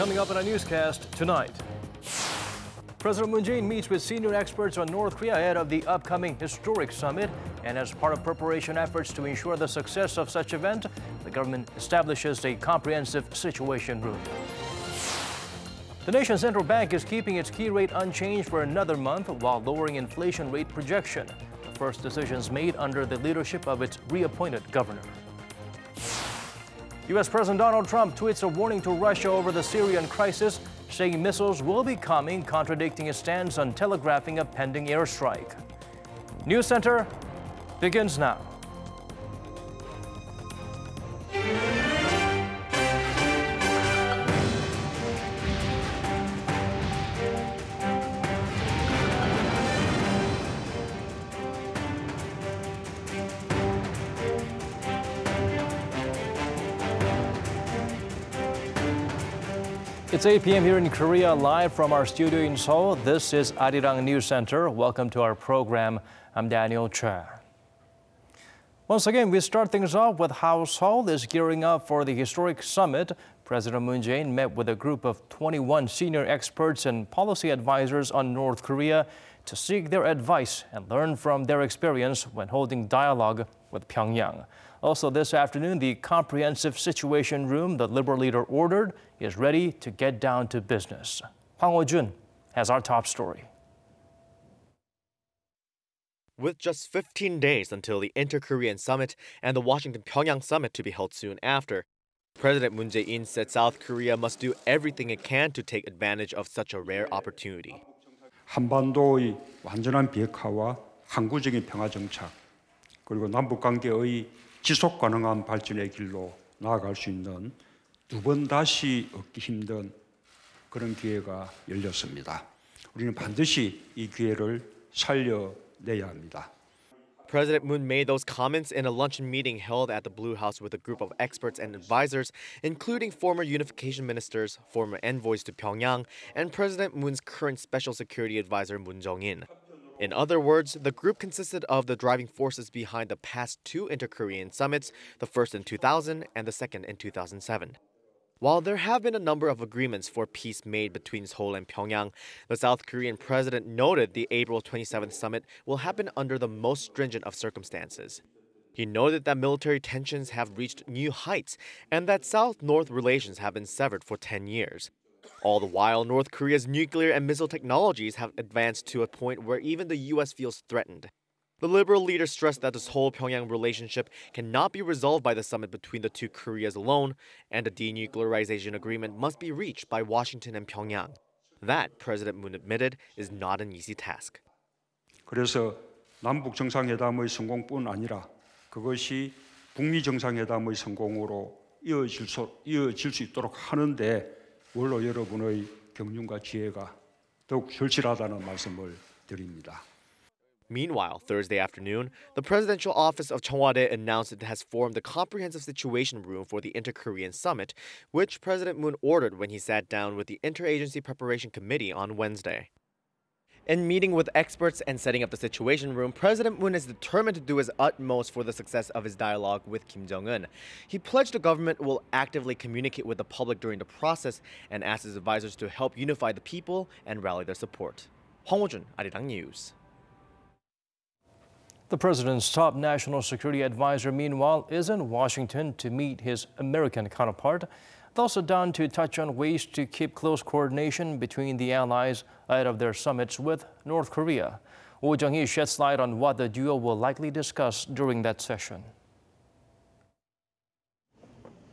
Coming up in a newscast tonight. President Moon Jae-in meets with senior experts on North Korea ahead of the upcoming historic summit. And as part of preparation efforts to ensure the success of such event, the government establishes a comprehensive situation room. The nation's central bank is keeping its key rate unchanged for another month while lowering inflation rate projection. The first decisions made under the leadership of its reappointed governor. U.S. President Donald Trump tweets a warning to Russia over the Syrian crisis, saying missiles will be coming, contradicting his stance on telegraphing a pending airstrike. News Center begins now. It's 8 p.m. here in Korea, live from our studio in Seoul. This is Arirang News Center. Welcome to our program. I'm Daniel Cha. Once again, we start things off with how Seoul is gearing up for the historic summit. President Moon Jae-in met with a group of 21 senior experts and policy advisors on North Korea to seek their advice and learn from their experience when holding dialogue with Pyongyang. Also this afternoon, the comprehensive situation room the Liberal leader ordered is ready to get down to business. Hwang Ho-jun has our top story. With just 15 days until the Inter-Korean Summit and the Washington-Pyongyang Summit to be held soon after, President Moon Jae-in said South Korea must do everything it can to take advantage of such a rare opportunity. 한반도의 완전한 비핵화와 항구적인 평화 정착, 그리고 남북 관계의 지속 가능한 발전의 길로 나아갈 수 있는 두 번 다시 얻기 힘든 그런 기회가 열렸습니다. 우리는 반드시 이 기회를 살려내야 합니다. President Moon made those comments in a luncheon meeting held at the Blue House with a group of experts and advisors, including former unification ministers, former envoys to Pyongyang, and President Moon's current special security advisor Moon Jong-un. In other words, the group consisted of the driving forces behind the past two Inter-Korean summits, the first in 2000 and the second in 2007. While there have been a number of agreements for peace made between Seoul and Pyongyang, the South Korean president noted the April 27th summit will happen under the most stringent of circumstances. He noted that military tensions have reached new heights and that South-North relations have been severed for 10 years. All the while, North Korea's nuclear and missile technologies have advanced to a point where even the U.S. feels threatened. The Liberal leader stressed that this whole Pyongyang relationship cannot be resolved by the summit between the two Koreas alone, and a denuclearization agreement must be reached by Washington and Pyongyang. That, President Moon admitted, is not an easy task. 그래서 남북 정상회담의 성공뿐 아니라 그것이 북미 정상회담의 성공으로 이어질 수 있도록 하는데 원로 여러분의 경륜과 지혜가 더욱 절실하다는 말씀을 드립니다. Meanwhile, Thursday afternoon, the presidential office of Cheongwade announced it has formed a comprehensive situation room for the Inter-Korean Summit, which President Moon ordered when he sat down with the Interagency Preparation Committee on Wednesday. In meeting with experts and setting up the situation room, President Moon is determined to do his utmost for the success of his dialogue with Kim Jong-un. He pledged the government will actively communicate with the public during the process and asked his advisors to help unify the people and rally their support. Hwang Ho-jun, Arirang News. The president's top national security advisor, meanwhile, is in Washington to meet his American counterpart. They're also down to touch on ways to keep close coordination between the allies ahead of their summits with North Korea. Oh Jung-hee sheds light on what the duo will likely discuss during that session.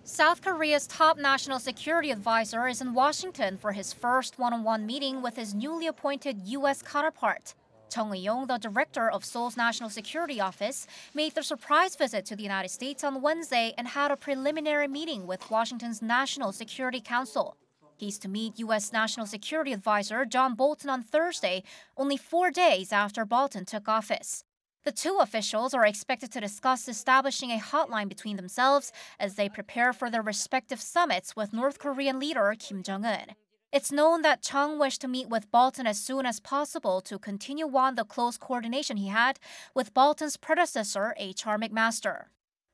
South Korea's top national security advisor is in Washington for his first one-on-one meeting with his newly appointed U.S. counterpart. Euiyong, the director of Seoul's National Security Office, made the surprise visit to the United States on Wednesday and had a preliminary meeting with Washington's National Security Council. He's to meet U.S. National Security Advisor John Bolton on Thursday, only 4 days after Bolton took office. The two officials are expected to discuss establishing a hotline between themselves as they prepare for their respective summits with North Korean leader Kim Jong-un. It's known that Chung wished to meet with Bolton as soon as possible to continue on the close coordination he had with Bolton's predecessor, H.R. McMaster.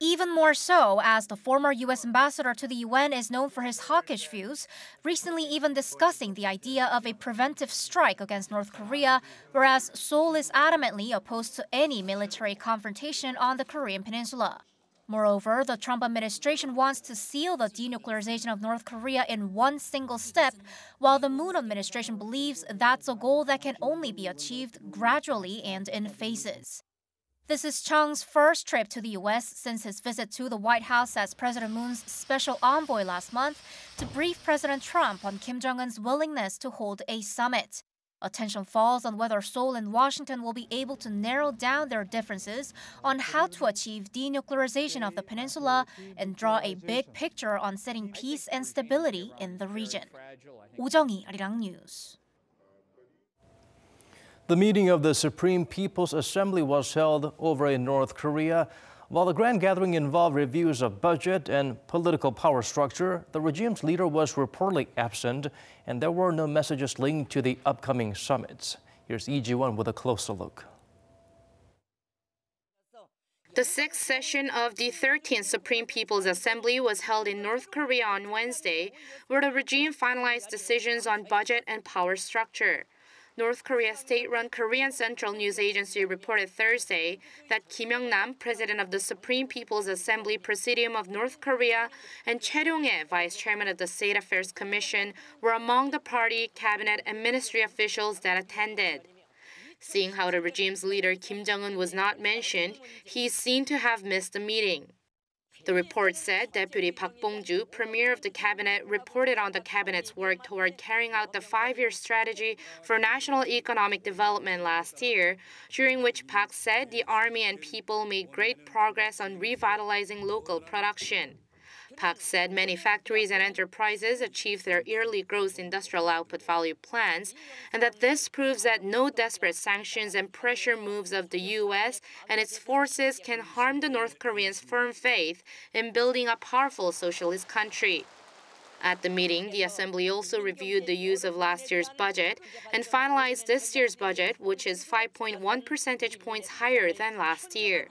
Even more so, as the former U.S. ambassador to the UN is known for his hawkish views, recently even discussing the idea of a preventive strike against North Korea, whereas Seoul is adamantly opposed to any military confrontation on the Korean peninsula. Moreover, the Trump administration wants to seal the denuclearization of North Korea in one single step, while the Moon administration believes that's a goal that can only be achieved gradually and in phases. This is Chung's first trip to the U.S. since his visit to the White House as President Moon's special envoy last month to brief President Trump on Kim Jong-un's willingness to hold a summit. Attention falls on whether Seoul and Washington will be able to narrow down their differences on how to achieve denuclearization of the peninsula and draw a big picture on setting peace and stability in the region. Jong-un, Arirang News. The meeting of the Supreme People's Assembly was held over in North Korea. While the grand gathering involved reviews of budget and political power structure, the regime's leader was reportedly absent, and there were no messages linked to the upcoming summits. Here's Lee Ji-won with a closer look. The sixth session of the 13th Supreme People's Assembly was held in North Korea on Wednesday, where the regime finalized decisions on budget and power structure. North Korea's state-run Korean Central News Agency reported Thursday that Kim Young-nam, president of the Supreme People's Assembly Presidium of North Korea, and Choi Ryong-hae, vice chairman of the State Affairs Commission, were among the party, cabinet, and ministry officials that attended. Seeing how the regime's leader Kim Jong-un was not mentioned, he is seen to have missed the meeting. The report said Deputy Park Bong-ju, premier of the cabinet, reported on the cabinet's work toward carrying out the 5-year strategy for national economic development last year, during which Park said the army and people made great progress on revitalizing local production. Park said many factories and enterprises achieved their yearly gross industrial output value plans, and that this proves that no desperate sanctions and pressure moves of the U.S. and its forces can harm the North Koreans' firm faith in building a powerful socialist country. At the meeting, the Assembly also reviewed the use of last year's budget and finalized this year's budget, which is 5.1 percentage points higher than last year.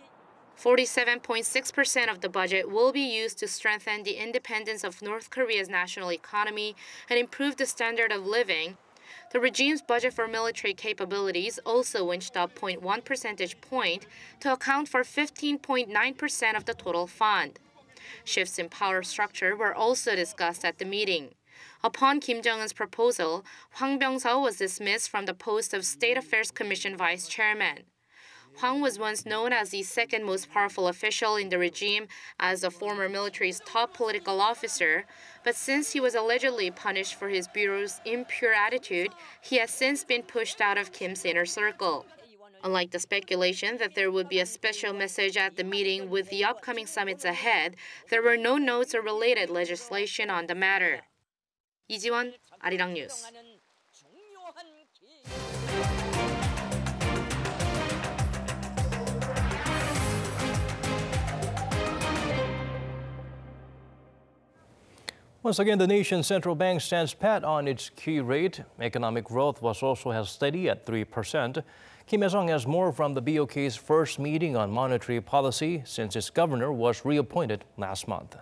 47.6% of the budget will be used to strengthen the independence of North Korea's national economy and improve the standard of living. The regime's budget for military capabilities also inched up 0.1 percentage point to account for 15.9% of the total fund. Shifts in power structure were also discussed at the meeting. Upon Kim Jong-un's proposal, Hwang Byung-seo was dismissed from the post of State Affairs Commission vice chairman. Hwang was once known as the second most powerful official in the regime as the former military's top political officer, but since he was allegedly punished for his bureau's impure attitude, he has since been pushed out of Kim's inner circle. Unlike the speculation that there would be a special message at the meeting with the upcoming summits ahead, there were no notes or related legislation on the matter. Lee Ji-won, Arirang News. Once again, the nation's central bank stands pat on its key rate. Economic growth was also held steady at 3%. Kim Il-sung has more from the BOK's first meeting on monetary policy since its governor was reappointed last month.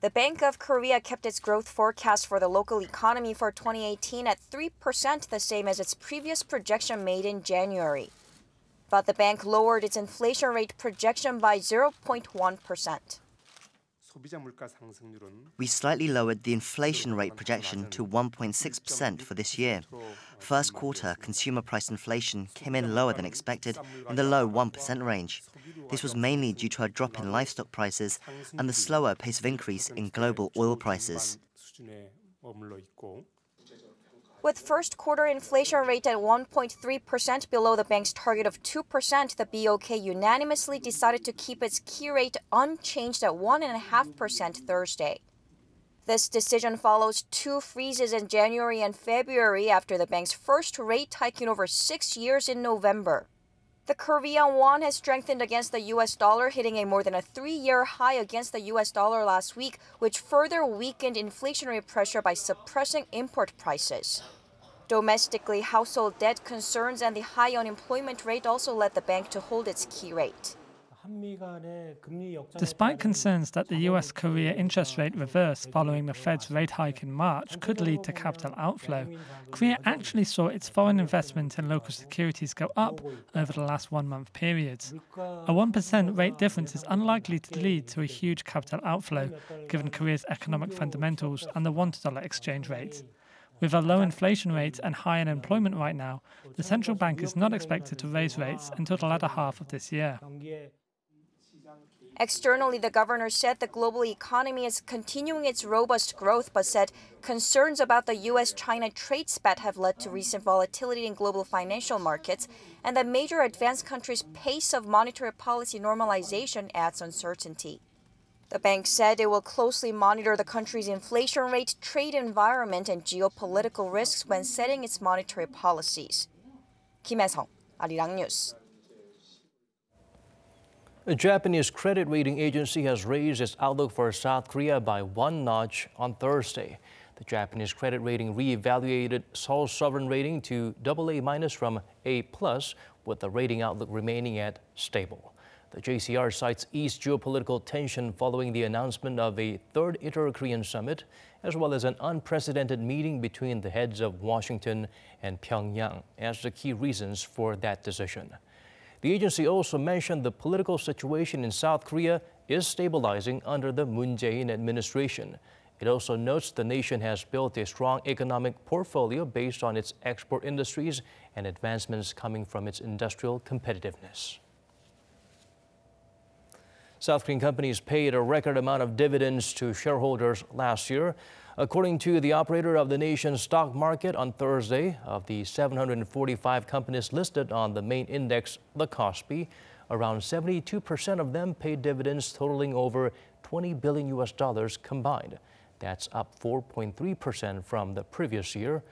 The Bank of Korea kept its growth forecast for the local economy for 2018 at 3%, the same as its previous projection made in January. But the bank lowered its inflation rate projection by 0.1%. We slightly lowered the inflation rate projection to 1.6% for this year. First quarter consumer price inflation came in lower than expected in the low 1% range. This was mainly due to a drop in livestock prices and the slower pace of increase in global oil prices. With first quarter inflation rate at 1.3% below the bank's target of 2%, the BOK unanimously decided to keep its key rate unchanged at 1.5% Thursday. This decision follows 2 freezes in January and February after the bank's first rate hike in over 6 years in November. The Korean won has strengthened against the U.S. dollar, hitting a more than a 3-year high against the U.S. dollar last week, which further weakened inflationary pressure by suppressing import prices. Domestically, household debt concerns and the high unemployment rate also led the bank to hold its key rate. Despite concerns that the US-Korea interest rate reverse following the Fed's rate hike in March could lead to capital outflow, Korea actually saw its foreign investment in local securities go up over the last 1 month period. A 1% rate difference is unlikely to lead to a huge capital outflow, given Korea's economic fundamentals and the $1 exchange rate. With a low inflation rate and high unemployment right now, the central bank is not expected to raise rates until the latter half of this year. Externally, the governor said the global economy is continuing its robust growth, but said concerns about the U.S.-China trade spat have led to recent volatility in global financial markets, and that major advanced countries' pace of monetary policy normalization adds uncertainty. The bank said it will closely monitor the country's inflation rate, trade environment, and geopolitical risks when setting its monetary policies. Kim Hae-sung, Arirang News. A Japanese credit rating agency has raised its outlook for South Korea by 1 notch on Thursday. The Japanese credit rating re-evaluated Seoul's sovereign rating to AA- from A+, with the rating outlook remaining at stable. The JCR cites eased geopolitical tension following the announcement of a third Inter-Korean summit, as well as an unprecedented meeting between the heads of Washington and Pyongyang as the key reasons for that decision. The agency also mentioned the political situation in South Korea is stabilizing under the Moon Jae-in administration. It also notes the nation has built a strong economic portfolio based on its export industries and advancements coming from its industrial competitiveness. South Korean companies paid a record amount of dividends to shareholders last year. According to the operator of the nation's stock market on Thursday, of the 745 companies listed on the main index, the Kospi, around 72% of them paid dividends totaling over $20 billion combined. That's up 4.3% from the previous year.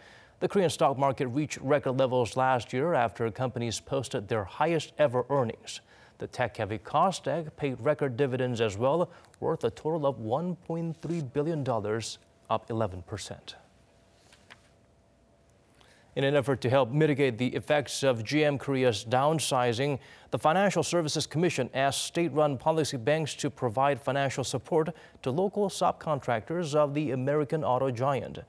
The Korean stock market reached record levels last year after companies posted their highest ever earnings. The tech-heavy Kosdaq paid record dividends as well, worth a total of $1.3 billion, up 11%. In an effort to help mitigate the effects of GM Korea's downsizing, the Financial Services Commission asked state-run policy banks to provide financial support to local subcontractors of the American auto giant.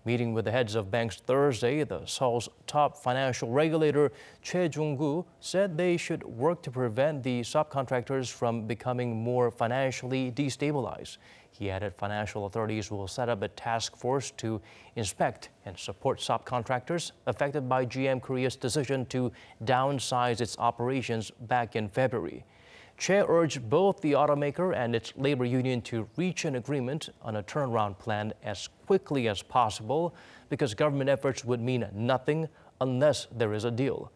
Meeting with the heads of banks Thursday, the Seoul's top financial regulator, Jong-un, said they should work to prevent the subcontractors from becoming more financially destabilized. He added financial authorities will set up a task force to inspect and support subcontractors affected by GM Korea's decision to downsize its operations back in February. Che urged both the automaker and its labor union to reach an agreement on a turnaround plan as quickly as possible, because government efforts would mean nothing unless there is a deal.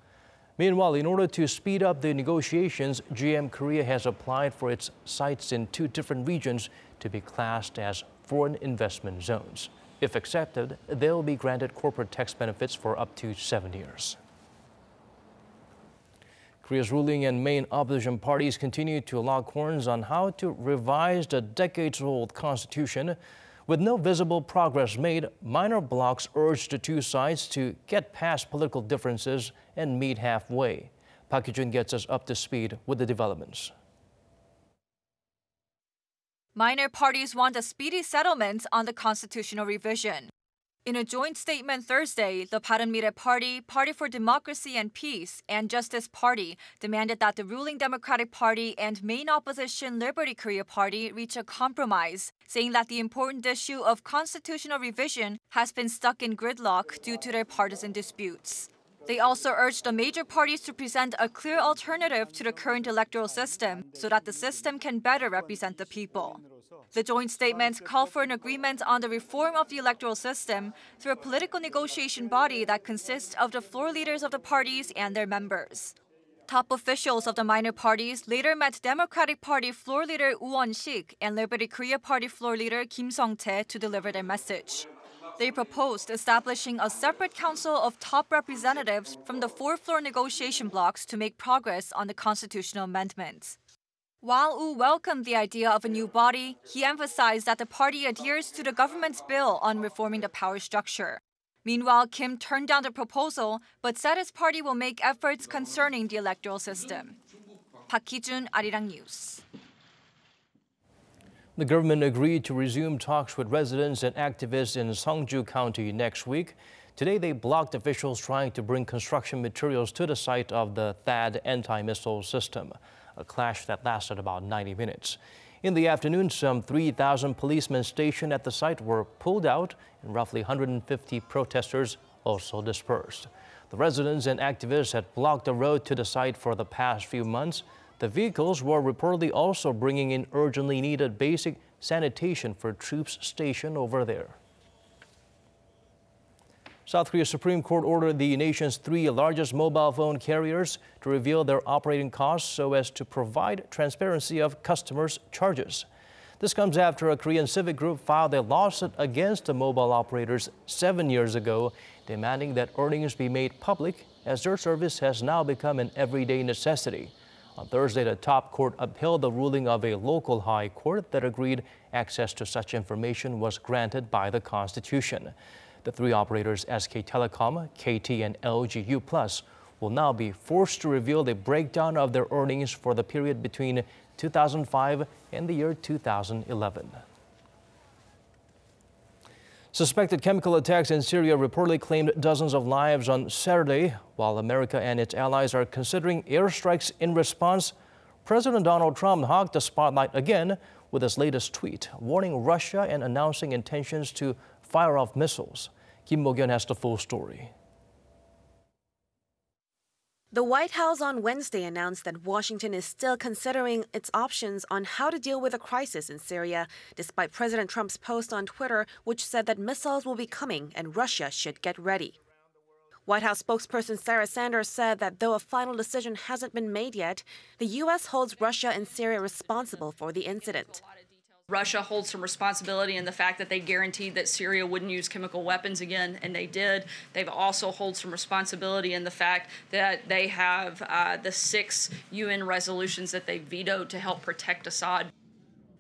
Meanwhile, in order to speed up the negotiations, GM Korea has applied for its sites in 2 different regions to be classed as foreign investment zones. If accepted, they will be granted corporate tax benefits for up to 7 years. Korea's ruling and main opposition parties continue to lock horns on how to revise the decades-old constitution. With no visible progress made, minor blocs urged the 2 sides to get past political differences and meet halfway. Park Hee-jun gets us up to speed with the developments. Minor parties want a speedy settlement on the constitutional revision. In a joint statement Thursday, the 바른미래 Party, Party for Democracy and Peace, and Justice Party demanded that the ruling Democratic Party and main opposition Liberty Korea Party reach a compromise, saying that the important issue of constitutional revision has been stuck in gridlock due to their partisan disputes. They also urged the major parties to present a clear alternative to the current electoral system so that the system can better represent the people. The joint statement called for an agreement on the reform of the electoral system through a political negotiation body that consists of the floor leaders of the parties and their members. Top officials of the minor parties later met Democratic Party floor leader Woo Won-sik and Liberty Korea Party floor leader Kim Sung-tae to deliver their message. They proposed establishing a separate council of top representatives from the 4 floor negotiation blocks to make progress on the constitutional amendments. While Woo welcomed the idea of a new body, he emphasized that the party adheres to the government's bill on reforming the power structure. Meanwhile, Kim turned down the proposal but said his party will make efforts concerning the electoral system. Park Ki-jun, Arirang News. The government agreed to resume talks with residents and activists in Seongju County next week. Today, they blocked officials trying to bring construction materials to the site of the THAAD anti-missile system, a clash that lasted about 90 minutes. In the afternoon, some 3,000 policemen stationed at the site were pulled out, and roughly 150 protesters also dispersed. The residents and activists had blocked the road to the site for the past few months. The vehicles were reportedly also bringing in urgently needed basic sanitation for troops stationed over there. South Korea's Supreme Court ordered the nation's 3 largest mobile phone carriers to reveal their operating costs so as to provide transparency of customers' charges. This comes after a Korean civic group filed a lawsuit against the mobile operators 7 years ago, demanding that earnings be made public as their service has now become an everyday necessity. On Thursday, the top court upheld the ruling of a local high court that agreed access to such information was granted by the Constitution. The 3 operators, SK Telecom, KT, and LG U+, will now be forced to reveal the breakdown of their earnings for the period between 2005 and the year 2011. Suspected chemical attacks in Syria reportedly claimed dozens of lives on Saturday. While America and its allies are considering airstrikes in response, President Donald Trump hogged the spotlight again with his latest tweet, warning Russia and announcing intentions to fire off missiles. Kim Mo-kyun has the full story. The White House on Wednesday announced that Washington is still considering its options on how to deal with the crisis in Syria, despite President Trump's post on Twitter, which said that missiles will be coming and Russia should get ready. White House spokesperson Sarah Sanders said that though a final decision hasn't been made yet, the U.S. holds Russia and Syria responsible for the incident. Russia holds some responsibility in the fact that they guaranteed that Syria wouldn't use chemical weapons again, and they did. They've also hold some responsibility in the fact that they have the 6 UN resolutions that they vetoed to help protect Assad.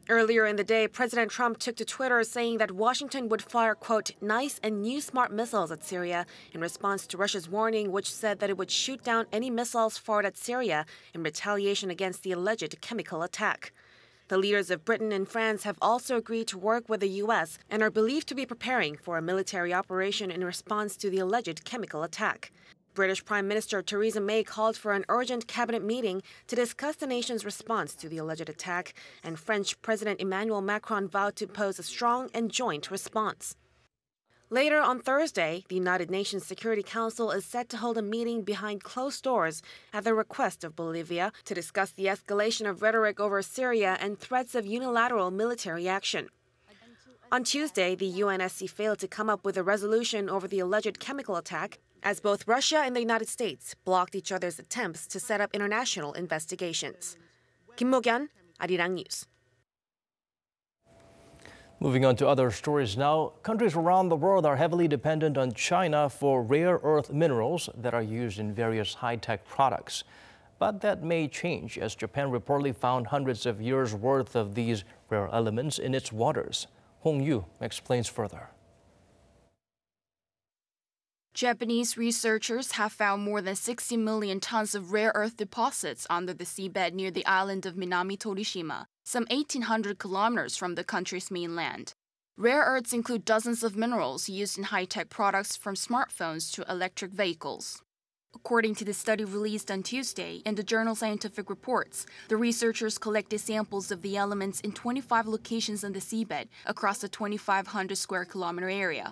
Earlier in the day, President Trump took to Twitter saying that Washington would fire, quote, nice and new smart missiles at Syria in response to Russia's warning, which said that it would shoot down any missiles fired at Syria in retaliation against the alleged chemical attack. The leaders of Britain and France have also agreed to work with the U.S. and are believed to be preparing for a military operation in response to the alleged chemical attack. British Prime Minister Theresa May called for an urgent cabinet meeting to discuss the nation's response to the alleged attack, and French President Emmanuel Macron vowed to pose a strong and joint response. Later on Thursday, the United Nations Security Council is set to hold a meeting behind closed doors at the request of Bolivia to discuss the escalation of rhetoric over Syria and threats of unilateral military action. On Tuesday, the UNSC failed to come up with a resolution over the alleged chemical attack, as both Russia and the United States blocked each other's attempts to set up international investigations. Kim Mo-kyun, Arirang News. Moving on to other stories now, countries around the world are heavily dependent on China for rare earth minerals that are used in various high-tech products. But that may change as Japan reportedly found hundreds of years' worth of these rare elements in its waters. Hong Yu explains further. Japanese researchers have found more than 60 million tons of rare earth deposits under the seabed near the island of Minami Torishima, some 1,800 kilometers from the country's mainland. Rare earths include dozens of minerals used in high-tech products from smartphones to electric vehicles. According to the study released on Tuesday in the journal Scientific Reports, the researchers collected samples of the elements in 25 locations on the seabed across a 2,500 square kilometer area.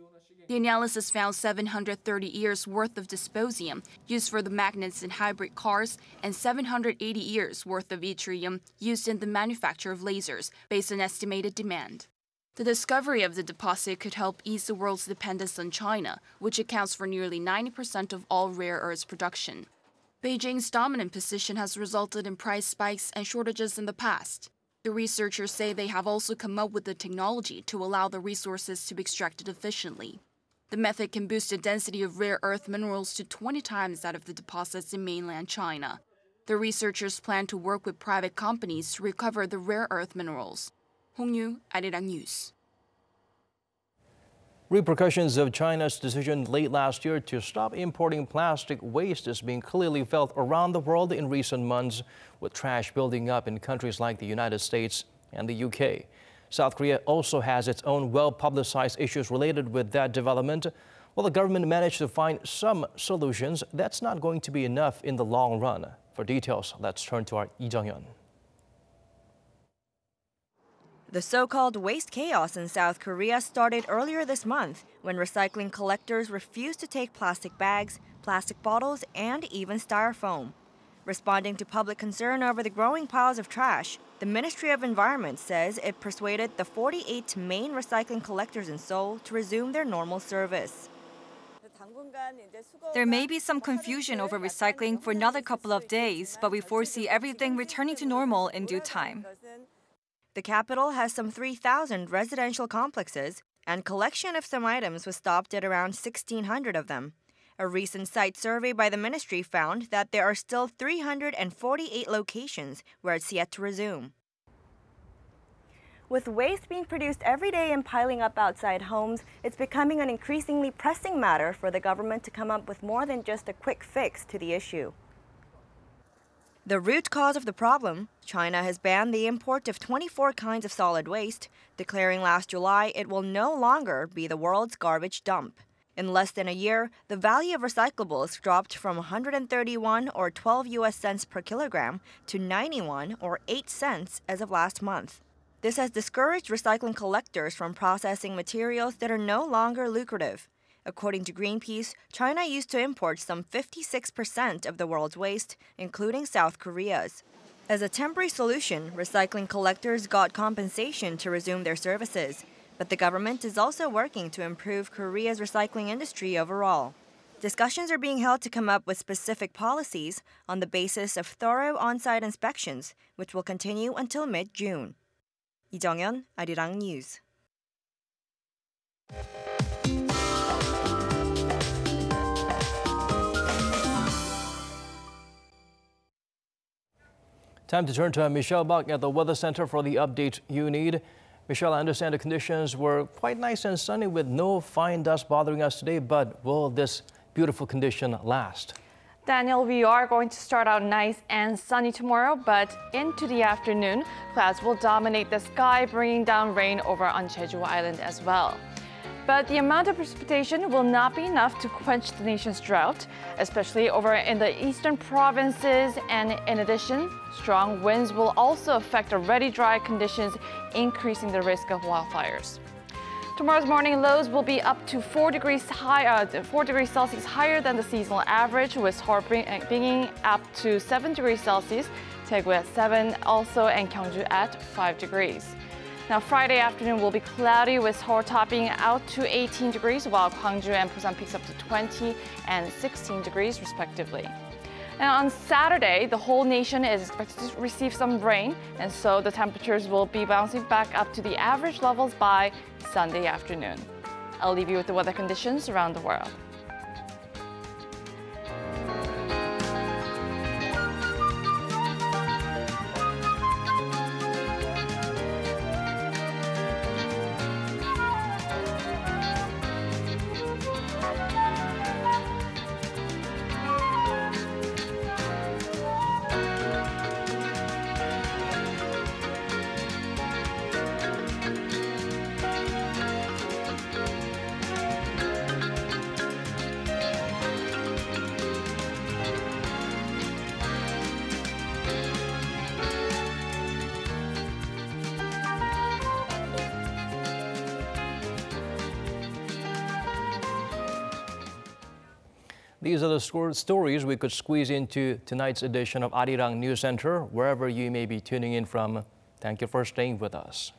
The analysis found 730 years worth of dysprosium used for the magnets in hybrid cars and 780 years worth of yttrium used in the manufacture of lasers based on estimated demand. The discovery of the deposit could help ease the world's dependence on China, which accounts for nearly 90% of all rare earths production. Beijing's dominant position has resulted in price spikes and shortages in the past. The researchers say they have also come up with the technology to allow the resources to be extracted efficiently. The method can boost the density of rare earth minerals to 20 times that of the deposits in mainland China. The researchers plan to work with private companies to recover the rare earth minerals. Hong Yu, Arirang News. Repercussions of China's decision late last year to stop importing plastic waste is being clearly felt around the world in recent months, with trash building up in countries like the United States and the UK. South Korea also has its own well-publicized issues related with that development. While the government managed to find some solutions, that's not going to be enough in the long run. For details, let's turn to our Jong-un. The so-called waste chaos in South Korea started earlier this month when recycling collectors refused to take plastic bags, plastic bottles, and even styrofoam. Responding to public concern over the growing piles of trash, the Ministry of Environment says it persuaded the 48 main recycling collectors in Seoul to resume their normal service. There may be some confusion over recycling for another couple of days, but we foresee everything returning to normal in due time. The capital has some 3,000 residential complexes, and collection of some items was stopped at around 1,600 of them. A recent site survey by the ministry found that there are still 348 locations where it's yet to resume. With waste being produced every day and piling up outside homes, it's becoming an increasingly pressing matter for the government to come up with more than just a quick fix to the issue. The root cause of the problem, China has banned the import of 24 kinds of solid waste, declaring last July it will no longer be the world's garbage dump. In less than a year, the value of recyclables dropped from 131 or 12 US cents per kilogram to 91 or 8 cents as of last month. This has discouraged recycling collectors from processing materials that are no longer lucrative. According to Greenpeace, China used to import some 56% of the world's waste, including South Korea's. As a temporary solution, recycling collectors got compensation to resume their services. But the government is also working to improve Korea's recycling industry overall. Discussions are being held to come up with specific policies on the basis of thorough on-site inspections, which will continue until mid-June. Jong-un, Arirang News. Time to turn to Michelle Bach at the Weather Center for the update you need. Michelle, I understand the conditions were quite nice and sunny with no fine dust bothering us today, but will this beautiful condition last? Daniel, we are going to start out nice and sunny tomorrow, but into the afternoon, clouds will dominate the sky, bringing down rain over on Jeju Island as well. But the amount of precipitation will not be enough to quench the nation's drought, especially over in the eastern provinces. And in addition, strong winds will also affect already dry conditions, increasing the risk of wildfires. Tomorrow's morning lows will be up to 4 degrees Celsius higher than the seasonal average, with Seoul being up to 7 degrees Celsius, Daegu at 7 also, and Gyeongju at 5 degrees. Now, Friday afternoon will be cloudy with Seoul topping out to 18 degrees, while Gwangju and Busan peaks up to 20 and 16 degrees, respectively. Now, on Saturday, the whole nation is expected to receive some rain, and so the temperatures will be bouncing back up to the average levels by Sunday afternoon. I'll leave you with the weather conditions around the world. These are the stories we could squeeze into tonight's edition of Arirang News Center. Wherever you may be tuning in from, thank you for staying with us.